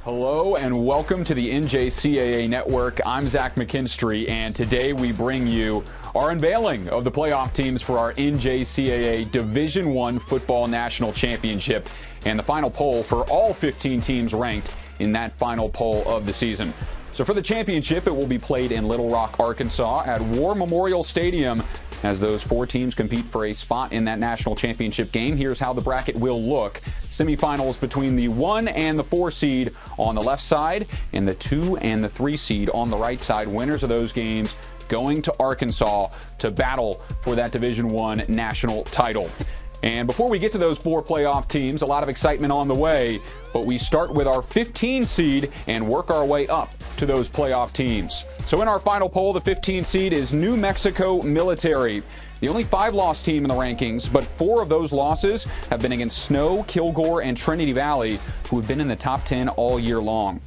Hello and welcome to the NJCAA Network. I'm Zach McKinstry, and today we bring you our unveiling of the playoff teams for our NJCAA Division I Football National Championship and the final poll for all 15 teams ranked in that final poll of the season. So for the championship, it will be played in Little Rock, Arkansas at War Memorial Stadium as those four teams compete for a spot in that national championship game. Here's how the bracket will look. Semifinals between the 1 and the 4 seed on the left side and the 2 and the 3 seed on the right side. Winners of those games going to Arkansas to battle for that Division I national title. And before we get to those four playoff teams, a lot of excitement on the way, but we start with our 15 seed and work our way up to those playoff teams. So in our final poll, the 15 seed is New Mexico Military. The only 5-loss team in the rankings, but 4 of those losses have been against Snow, Kilgore, and Trinity Valley, who have been in the top 10 all year long.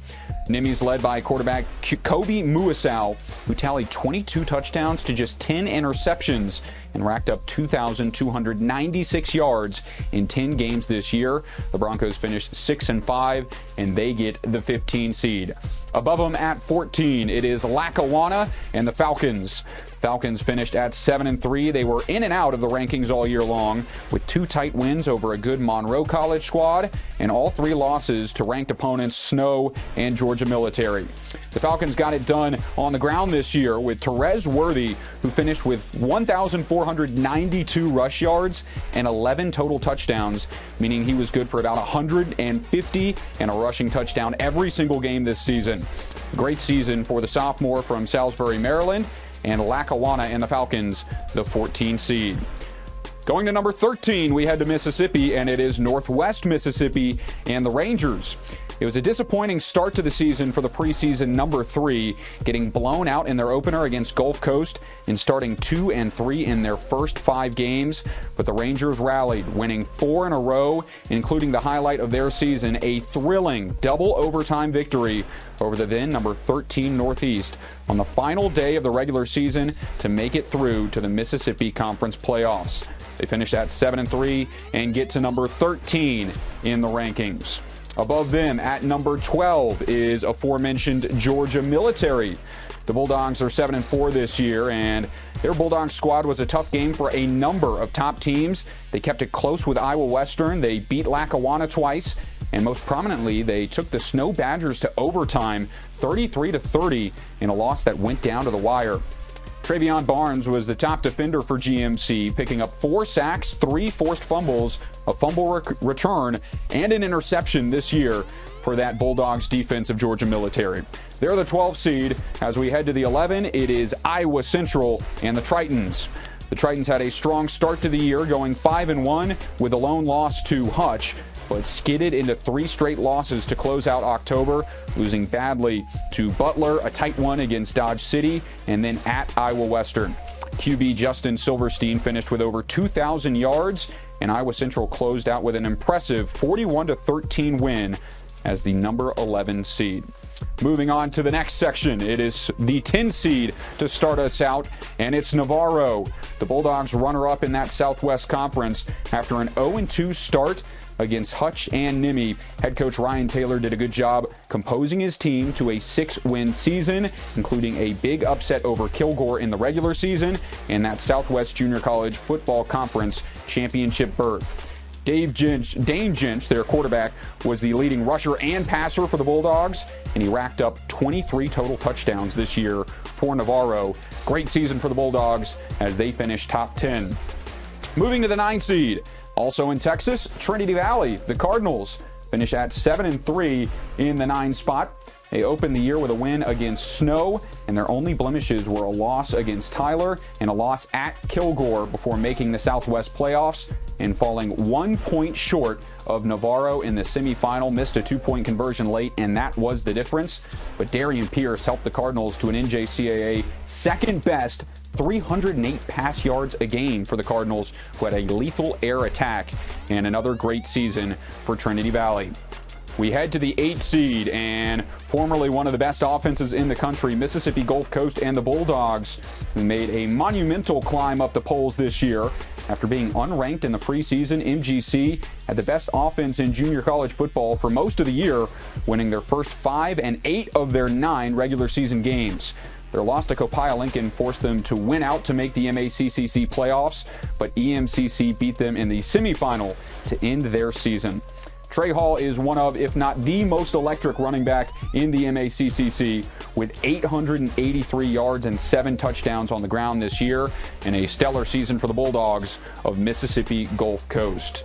Nimmi's led by quarterback Kobe Muasau, who tallied 22 touchdowns to just 10 interceptions and racked up 2,296 yards in 10 games this year. The Broncos finished 6-5, and they get the 15 seed. Above them at 14, it is Lackawanna and the Falcons. Falcons finished at 7-3. They were in and out of the rankings all year long with 2 tight wins over a good Monroe College squad and all 3 losses to ranked opponents Snow and Georgia Military. The Falcons got it done on the ground this year with Terez Worthy, who finished with 1,492 rush yards and 11 total touchdowns, meaning he was good for about 150 and a rushing touchdown every single game this season. Great season for the sophomore from Salisbury, Maryland, and Lackawanna and the Falcons, the 14 seed. Going to number 13, we head to Mississippi, and it is Northwest Mississippi and the Rangers. It was a disappointing start to the season for the preseason number 3, getting blown out in their opener against Gulf Coast and starting 2-3 in their first 5 games. But the Rangers rallied, winning 4 in a row, including the highlight of their season, a thrilling double overtime victory over the then number 13 Northeast on the final day of the regular season to make it through to the Mississippi Conference playoffs. They finished at 7-3 and get to number 13 in the rankings. Above them at number 12 is aforementioned Georgia Military. The Bulldogs are 7-4 this year, and their Bulldog squad was a tough game for a number of top teams. They kept it close with Iowa Western. They beat Lackawanna twice, and most prominently, they took the Snow Badgers to overtime, 33-30, in a loss that went down to the wire. Travion Barnes was the top defender for GMC, picking up 4 sacks, 3 forced fumbles, a fumble return, and an interception this year for that Bulldogs defense of Georgia Military. They're the 12 seed. As we head to the 11, it is Iowa Central and the Tritons. The Tritons had a strong start to the year, going 5-1 with a lone loss to Hutch, but skidded into 3 straight losses to close out October, losing badly to Butler, a tight one against Dodge City, and then at Iowa Western. QB Justin Silverstein finished with over 2,000 yards, and Iowa Central closed out with an impressive 41-13 win as the number 11 seed. Moving on to the next section, it is the 10 seed to start us out, and it's Navarro. The Bulldogs runner-up in that Southwest Conference after an 0-2 start against Hutch and Nimmi. Head coach Ryan Taylor did a good job composing his team to a 6-win season, including a big upset over Kilgore in the regular season and that Southwest Junior College Football Conference championship berth. Dane Jinch, their quarterback, was the leading rusher and passer for the Bulldogs, and he racked up 23 total touchdowns this year for Navarro. Great season for the Bulldogs as they finished top 10. Moving to the 9 seed. Also in Texas, Trinity Valley, the Cardinals, finish at 7-3 in the 9 spot. They opened the year with a win against Snow, and their only blemishes were a loss against Tyler and a loss at Kilgore before making the Southwest playoffs and falling 1 point short of Navarro in the semifinal. Missed a 2-point conversion late, and that was the difference. But Darian Pierce helped the Cardinals to an NJCAA second best 308 pass yards a game for the Cardinals, who had a lethal air attack, and another great season for Trinity Valley. We head to the 8 seed, and formerly one of the best offenses in the country, Mississippi Gulf Coast and the Bulldogs, who made a monumental climb up the polls this year After being unranked in the preseason, MGC had the best offense in junior college football for most of the year, winning their first 5 and 8 of their 9 regular season games. Their loss to Copiah Lincoln forced them to win out to make the MACCC playoffs, but EMCC beat them in the semifinal to end their season. Trey Hall is one of, if not the most electric running back in the MACCC, with 883 yards and 7 touchdowns on the ground this year, and a stellar season for the Bulldogs of Mississippi Gulf Coast.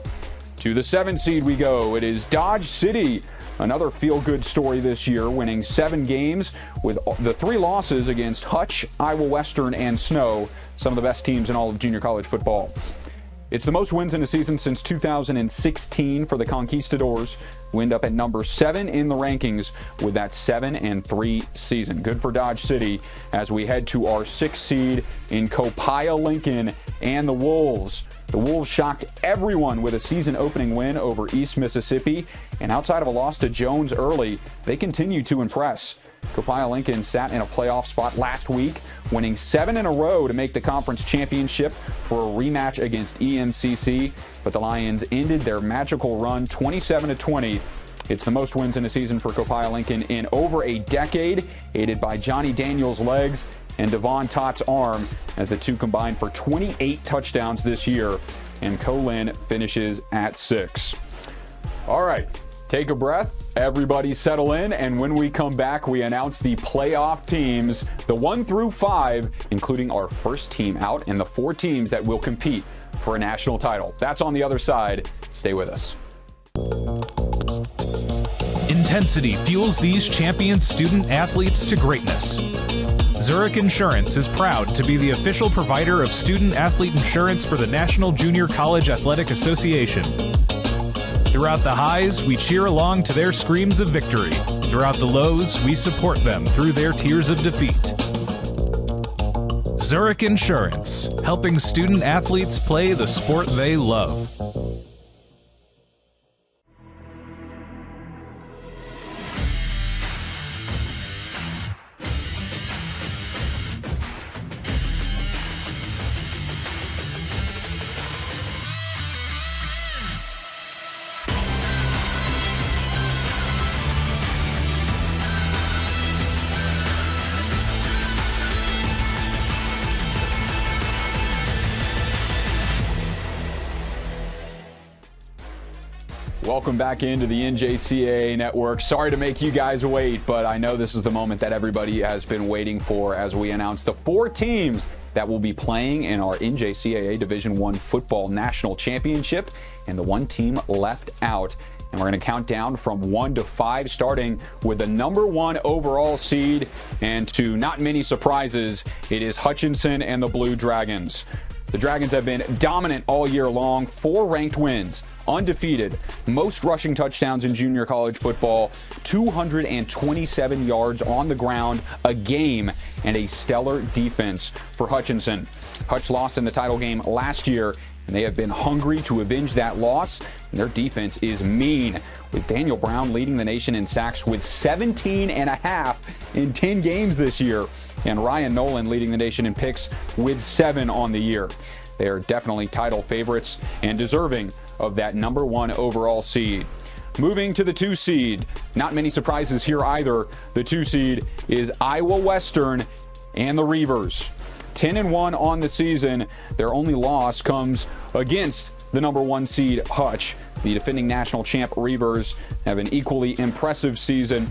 To the 7th seed we go. It is Dodge City. Another feel-good story this year, winning 7 games with the 3 losses against Hutch, Iowa Western, and Snow, some of the best teams in all of junior college football. It's the most wins in a season since 2016 for the Conquistadors, who end up at number 7 in the rankings with that 7-3 season. Good for Dodge City as we head to our 6th seed in Copiah Lincoln and the Wolves. The Wolves shocked everyone with a season-opening win over East Mississippi, and outside of a loss to Jones early, they continue to impress. Copiah Lincoln sat in a playoff spot last week, winning 7 in a row to make the conference championship for a rematch against EMCC, but the Lions ended their magical run 27-20. It's the most wins in a season for Copiah Lincoln in over a decade, aided by Johnny Daniels' legs and Devon Tott's arm, as the two combined for 28 touchdowns this year, and Colin finishes at 6. All right, take a breath, everybody settle in, and when we come back, we announce the playoff teams, the 1 through 5, including our first team out and the 4 teams that will compete for a national title. That's on the other side. Stay with us. Intensity fuels these champion student athletes to greatness. Zurich Insurance is proud to be the official provider of student athlete insurance for the National Junior College Athletic Association. Throughout the highs, we cheer along to their screams of victory. Throughout the lows, we support them through their tears of defeat. Zurich Insurance, helping student athletes play the sport they love. Welcome back into the NJCAA network. Sorry to make you guys wait, but I know this is the moment that everybody has been waiting for as we announce the 4 teams that will be playing in our NJCAA Division I Football National Championship, and the 1 team left out. And we're going to count down from 1 to 5, starting with the number 1 overall seed. And to not many surprises, it is Hutchinson and the Blue Dragons. The Dragons have been dominant all year long, 4 ranked wins, undefeated, most rushing touchdowns in junior college football, 227 yards on the ground a game, and a stellar defense for Hutchinson. Hutch lost in the title game last year, and they have been hungry to avenge that loss. And their defense is mean, with Daniel Brown leading the nation in sacks with 17.5 in 10 games this year, and Ryan Nolan leading the nation in picks with 7 on the year. They are definitely title favorites and deserving of that number 1 overall seed. Moving to the 2 seed, not many surprises here either. The 2 seed is Iowa Western and the Reavers. 10-1 on the season. Their only loss comes against the number 1 seed Hutch. The defending national champ Reavers have an equally impressive season.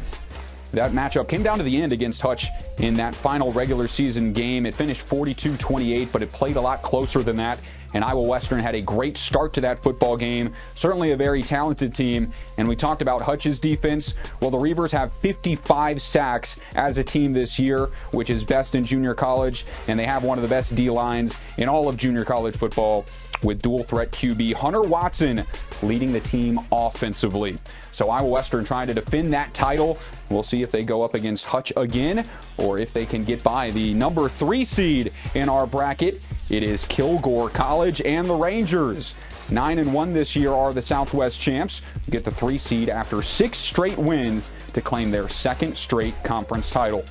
That matchup came down to the end against Hutch in that final regular season game. It finished 42-28, but it played a lot closer than that. And Iowa Western had a great start to that football game. Certainly a very talented team. And we talked about Hutch's defense. Well, the Reavers have 55 sacks as a team this year, which is best in junior college. And they have one of the best D-lines in all of junior college football, with dual threat QB Hunter Watson leading the team offensively. So Iowa Western trying to defend that title. We'll see if they go up against Hutch again, or if they can get by the number 3 seed in our bracket. It is Kilgore College and the Rangers. 9-1 this year are the Southwest champs. Get the 3 seed after 6 straight wins to claim their 2nd straight conference title.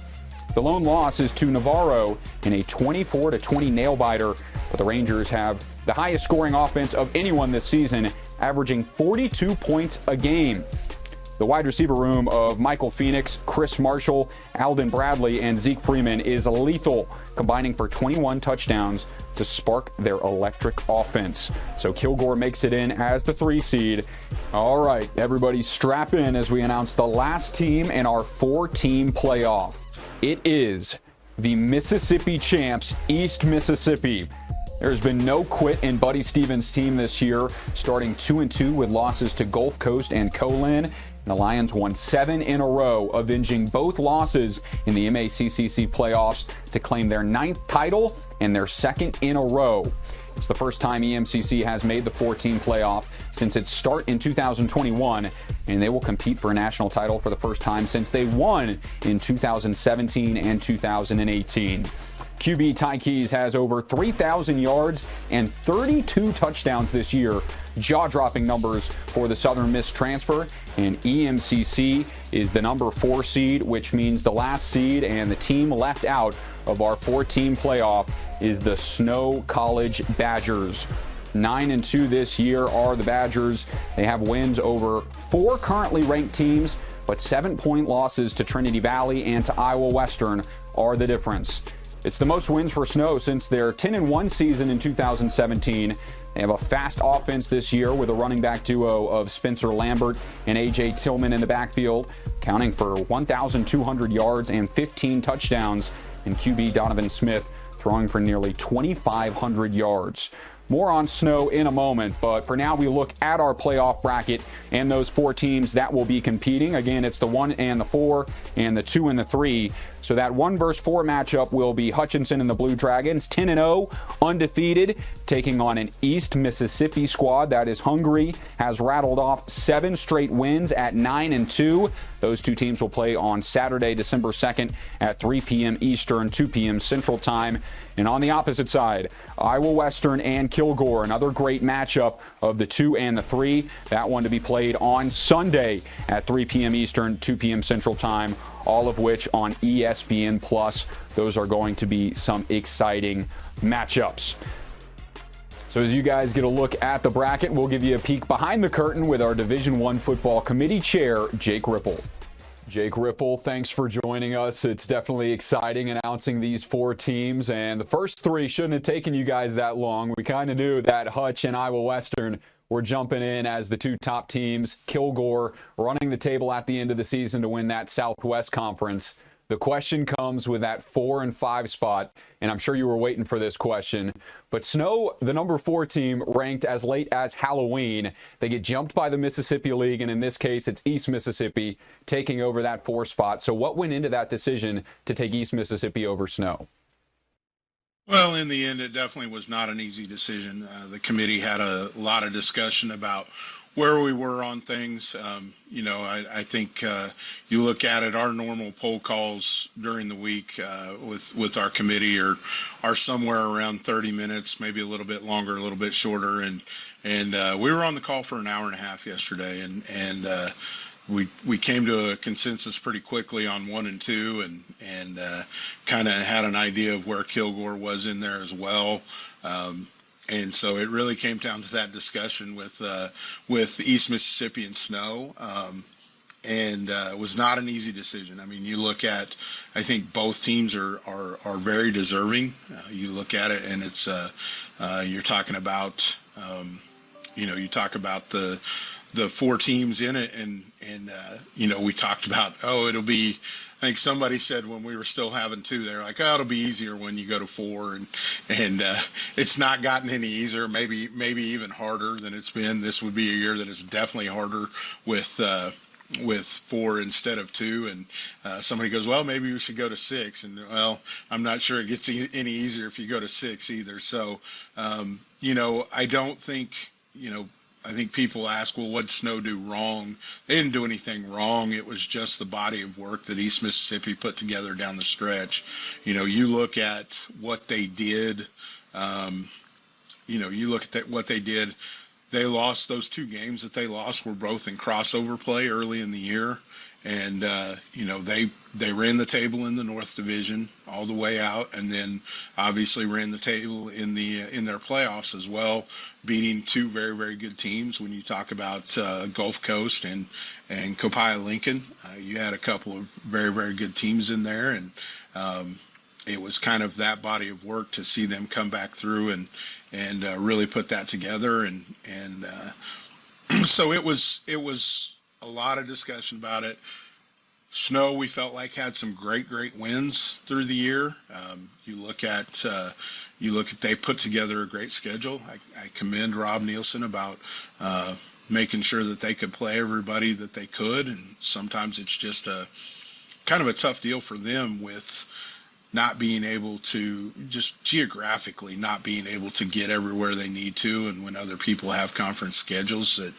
The lone loss is to Navarro in a 24-20 nail-biter, but the Rangers have the highest scoring offense of anyone this season, averaging 42 points a game. The wide receiver room of Michael Phoenix, Chris Marshall, Alden Bradley, and Zeke Freeman is lethal, combining for 21 touchdowns to spark their electric offense. So Kilgore makes it in as the 3 seed. All right, everybody strap in as we announce the last team in our 4-team playoff. It is the Mississippi champs, East Mississippi. There's been no quit in Buddy Stevens' team this year, starting 2-2 with losses to Gulf Coast and Colin. The Lions won 7 in a row, avenging both losses in the MACCC playoffs to claim their 9th title and their 2nd in a row. It's the first time EMCC has made the 4-team playoff since its start in 2021, and they will compete for a national title for the first time since they won in 2017 and 2018. QB Ty Keys has over 3,000 yards and 32 touchdowns this year. Jaw-dropping numbers for the Southern Miss transfer. And EMCC is the number 4 seed, which means the last seed and the team left out of our 4-team playoff is the Snow College Badgers. 9-2 this year are the Badgers. They have wins over 4 currently ranked teams, but 7-point losses to Trinity Valley and to Iowa Western are the difference. It's the most wins for Snow since their 10-1 season in 2017. They have a fast offense this year with a running back duo of Spencer Lambert and A.J. Tillman in the backfield, counting for 1,200 yards and 15 touchdowns, and QB Donovan Smith throwing for nearly 2,500 yards. More on Snow in a moment, but for now we look at our playoff bracket and those 4 teams that will be competing. Again, it's the 1 and the 4 and the 2 and the 3. So that 1 versus 4 matchup will be Hutchinson and the Blue Dragons, 10-0, undefeated, taking on an East Mississippi squad that is hungry, has rattled off 7 straight wins at 9-2. Those 2 teams will play on Saturday, December 2nd at 3 p.m. Eastern, 2 p.m. Central Time. And on the opposite side, Iowa Western and Kilgore, another great matchup of the 2 and the 3. That one to be played on Sunday at 3 p.m. Eastern, 2 p.m. Central Time, all of which on ESPN+. Those are going to be some exciting matchups. So as you guys get a look at the bracket, we'll give you a peek behind the curtain with our Division I Football Committee Chair, Jake Ripple. Jake Ripple, thanks for joining us. It's definitely exciting announcing these 4 teams, and the first 3 shouldn't have taken you guys that long. We kind of knew that Hutch and Iowa Western were jumping in as the 2 top teams. Kilgore running the table at the end of the season to win that Southwest Conference. The question comes with that 4 and 5 spot, and I'm sure you were waiting for this question. But Snow, the number 4 team, ranked as late as Halloween. They get jumped by the Mississippi League, and in this case, it's East Mississippi taking over that 4 spot. So what went into that decision to take East Mississippi over Snow? Well, in the end, it definitely was not an easy decision. The committee had a lot of discussion about where we were on things. I think you look at it, our normal poll calls during the week with our committee are somewhere around 30 minutes, maybe a little bit longer, a little bit shorter. And we were on the call for an hour and a half yesterday, and we came to a consensus pretty quickly on 1 and 2, and kind of had an idea of where Kilgore was in there as well. And so it really came down to that discussion with East Mississippi and Snow, and it was not an easy decision. I mean, you look at, I think both teams are very deserving. You look at it, and it's you're talking about, you talk about the 4 teams in it, and we talked about, it'll be. I think somebody said when we were still having 2, they're like, it'll be easier when you go to 4, and it's not gotten any easier, maybe even harder than it's been. This would be a year that is definitely harder with 4 instead of 2, and somebody goes, well, maybe we should go to 6, and well, I'm not sure it gets any easier if you go to 6 either. So, I don't think, I think people ask, well, what did Snow do wrong? They didn't do anything wrong. It was just the body of work that East Mississippi put together down the stretch. You look at what they did. You look at what they did. They lost those 2 games that they lost were both in crossover play early in the year. and they ran the table in the North Division all the way out, and then obviously ran the table in their playoffs as well, beating two very, very good teams. When you talk about Gulf Coast and Copiah Lincoln, you had a couple of very, very good teams in there, and it was kind of that body of work to see them come back through and really put that together, and so it was a lot of discussion about it. Snow, we felt like, had some great wins through the year. You look at they put together a great schedule. I commend Rob Nielsen about making sure that they could play everybody that they could, and sometimes it's just a kind of a tough deal for them with not being able to, just geographically not being able to get everywhere they need to, and when other people have conference schedules, that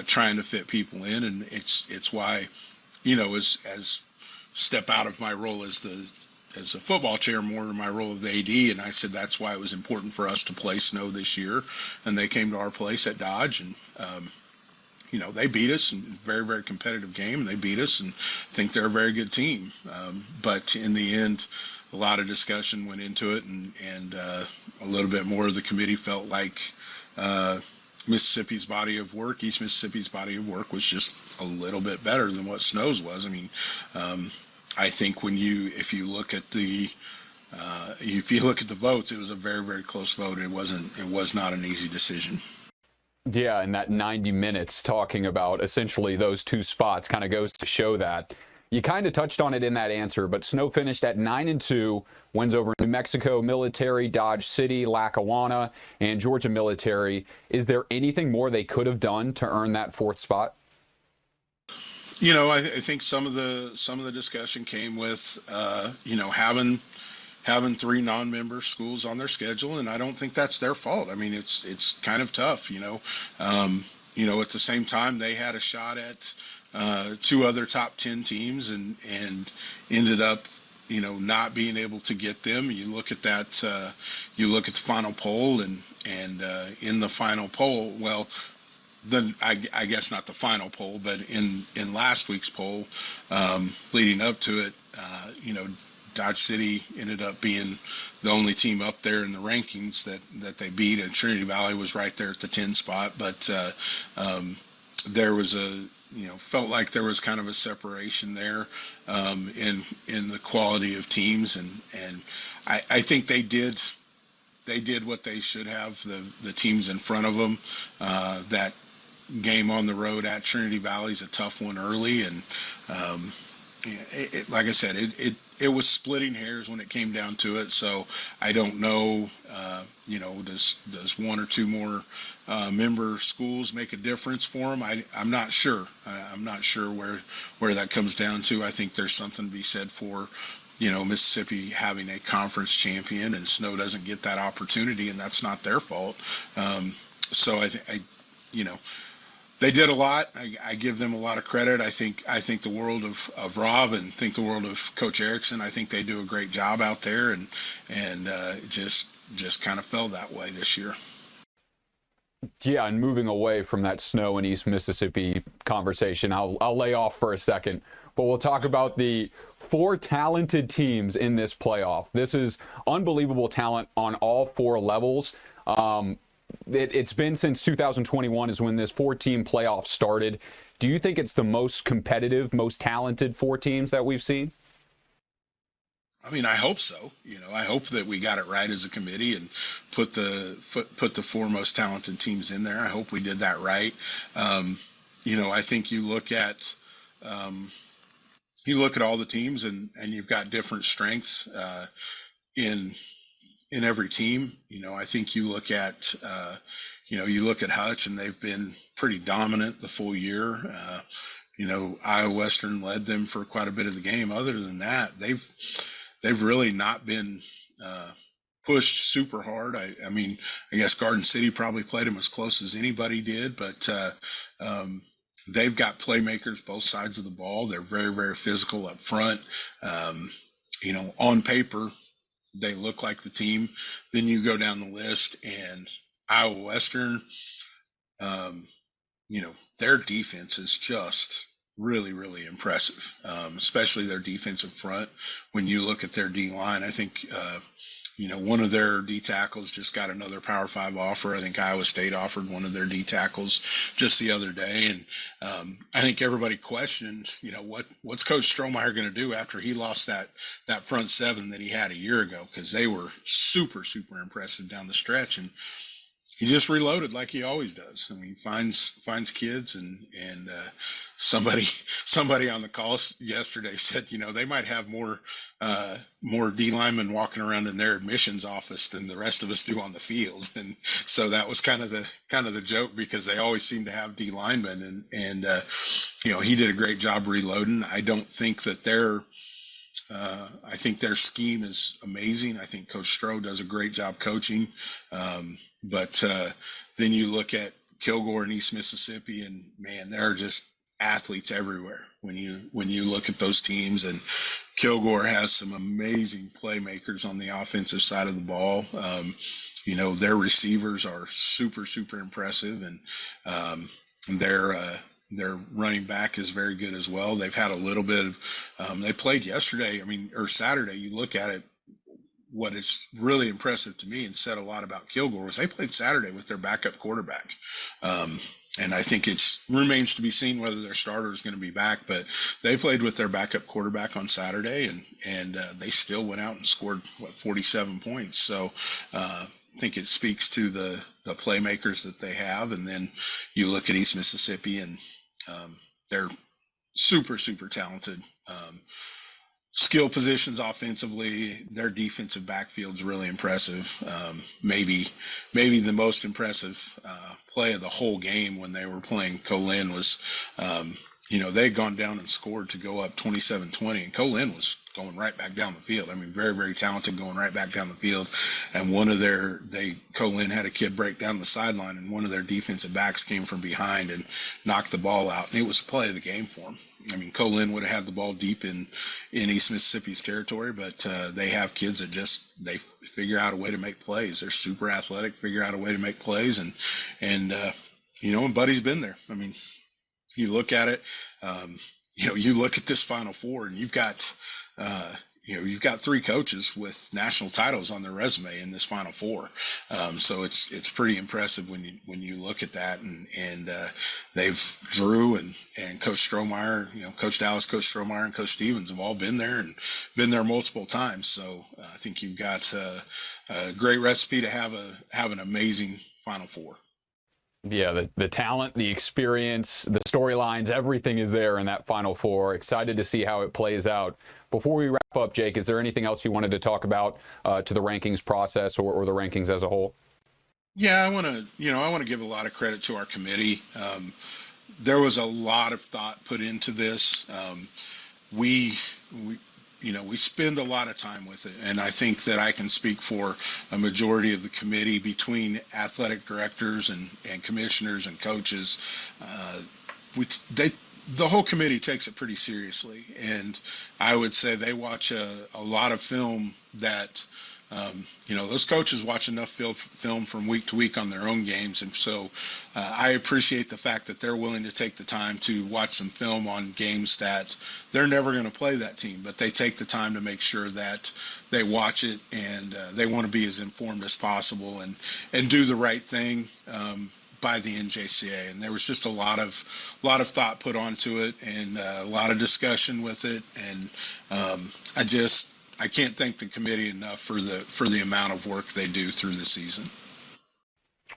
trying to fit people in. And it's why, as step out of my role as a football chair, more in my role of the AD, and I said that's why it was important for us to play Snow this year, and they came to our place at Dodge, and they beat us in a very, very competitive game, and they beat us, and I think they're a very good team. But in the end, a lot of discussion went into it, and a little bit more of the committee felt like Mississippi's body of work, East Mississippi's body of work, was just a little bit better than what Snow's was. I mean, I think if you look at the votes, it was a very, very close vote. It was not an easy decision. Yeah, and that 90 minutes talking about essentially those two spots kind of goes to show that. You kind of touched on it in that answer, but Snow finished at 9-2, wins over New Mexico Military, Dodge City, Lackawanna, and Georgia Military. Is there anything more they could have done to earn that fourth spot? I think some of the discussion came with having three non-member schools on their schedule, and I don't think that's their fault. I mean, it's kind of tough, at the same time, they had a shot at two other top 10 teams and ended up, not being able to get them. You look at that, you look at the final poll, and in the final poll, well, then I guess not the final poll, but in last week's poll, leading up to it, Dodge City ended up being the only team up there in the rankings that they beat, and Trinity Valley was right there at the 10 spot. But there was felt like there was kind of a separation there in the quality of teams, and I think they did what they should have. The teams in front of them, that game on the road at Trinity Valley is a tough one early, and like I said, it was splitting hairs when it came down to it. So I don't know, does one or two more member schools make a difference for them? I'm not sure. I'm not sure where that comes down to. I think there's something to be said for, Mississippi having a conference champion, and Snow doesn't get that opportunity, and that's not their fault. So they did a lot. I give them a lot of credit. I think the world of Rob, and think the world of Coach Erickson. I think they do a great job out there, and just kind of fell that way this year. Yeah, and moving away from that Snow and East Mississippi conversation, I'll lay off for a second, but we'll talk about the four talented teams in this playoff. This is unbelievable talent on all four levels. It's been since 2021 is when this four-team playoff started. Do you think it's the most competitive, most talented four teams that we've seen? I mean, I hope so. I hope that we got it right as a committee and put the four most talented teams in there. I hope we did that right. I think you look at all the teams, and you've got different strengths in every team. I think you look at Hutch, and they've been pretty dominant the full year. Iowa Western led them for quite a bit of the game. Other than that, they've really not been pushed super hard. I mean, I guess Garden City probably played them as close as anybody did, but they've got playmakers both sides of the ball. They're very, very physical up front. On paper, they look like the team. Then you go down the list, and Iowa Western, their defense is just really, really impressive, especially their defensive front. When you look at their D line, I think, one of their D tackles just got another Power 5 offer. I think Iowa State offered one of their D tackles just the other day. And I think everybody questioned, what's Coach Strohmeyer going to do after he lost that front seven that he had a year ago, because they were super, super impressive down the stretch. And he just reloaded like he always does. I mean, finds kids, and somebody on the call yesterday said, they might have more D linemen walking around in their admissions office than the rest of us do on the field. And so that was kind of the joke, because they always seem to have D linemen, and he did a great job reloading. I don't think that I think their scheme is amazing. I think Coach Stroh does a great job coaching. But then you look at Kilgore and East Mississippi, and man, there are just athletes everywhere when you look at those teams. And Kilgore has some amazing playmakers on the offensive side of the ball. Their receivers are super, super impressive, and their running back is very good as well. They've had a little bit of they played yesterday, or Saturday. You look at it, what is really impressive to me and said a lot about Kilgore was they played Saturday with their backup quarterback. And I think it remains to be seen whether their starter is going to be back, but they played with their backup quarterback on Saturday, and they still went out and scored 47 points. So I think it speaks to the playmakers that they have. And then you look at East Mississippi, and they're super, super talented. Skill positions offensively, their defensive backfield's really impressive. Maybe the most impressive play of the whole game when they were playing Colin was, they'd gone down and scored to go up 27-20, and Colin was going right back down the field. I mean, very, very talented, going right back down the field. And Colin had a kid break down the sideline, and one of their defensive backs came from behind and knocked the ball out. And it was the play of the game for him. I mean, Colin would have had the ball deep in East Mississippi's territory, but they have kids that they figure out a way to make plays. They're super athletic, figure out a way to make plays, and Buddy's been there. I mean, you look at it, you look at this Final Four, and you've got three coaches with national titles on their resume in this Final Four. So it's pretty impressive when you look at that, and they've Drew and Coach Strohmeyer, Coach Dallas, Coach Strohmeyer, and Coach Stevens have all been there multiple times. So I think you've got a great recipe to have an amazing Final Four. Yeah, the talent, the experience, the storylines, everything is there in that Final Four. Excited to see how it plays out. Before we wrap up, Jake, is there anything else you wanted to talk about to the rankings process or the rankings as a whole? Yeah, I want to give a lot of credit to our committee. There was a lot of thought put into this. We spend a lot of time with it, and I think that I can speak for a majority of the committee between athletic directors and commissioners and coaches. The whole committee takes it pretty seriously, and I would say they watch a lot of film that those coaches watch enough film from week to week on their own games. And so I appreciate the fact that they're willing to take the time to watch some film on games that they're never going to play that team, but they take the time to make sure that they watch it, and they want to be as informed as possible and do the right thing by the NJCAA. And there was just a lot of thought put onto it, and a lot of discussion with it. And I can't thank the committee enough for the amount of work they do through the season.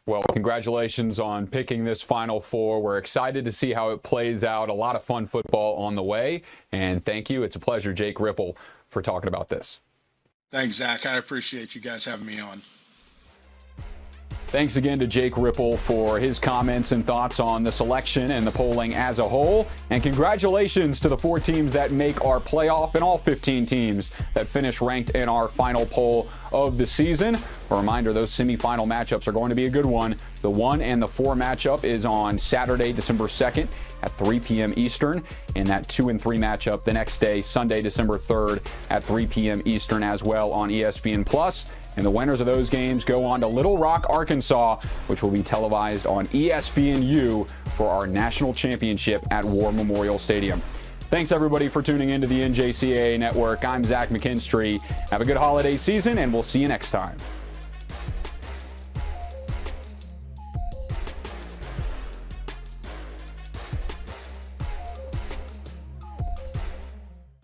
Well, congratulations on picking this Final Four. We're excited to see how it plays out. A lot of fun football on the way. And thank you. It's a pleasure, Jake Ripple, for talking about this. Thanks, Zach. I appreciate you guys having me on. Thanks again to Jake Ripple for his comments and thoughts on the selection and the polling as a whole. And congratulations to the 4 teams that make our playoff and all 15 teams that finish ranked in our final poll of the season. A reminder, those semifinal matchups are going to be a good one. The 1 and the 4 matchup is on Saturday, December 2nd at 3 p.m. Eastern, and that 2 and 3 matchup the next day, Sunday, December 3rd at 3 p.m. Eastern as well on ESPN+. And the winners of those games go on to Little Rock, Arkansas, which will be televised on ESPNU for our national championship at War Memorial Stadium. Thanks, everybody, for tuning into the NJCAA Network. I'm Zach McKinstry. Have a good holiday season, and we'll see you next time.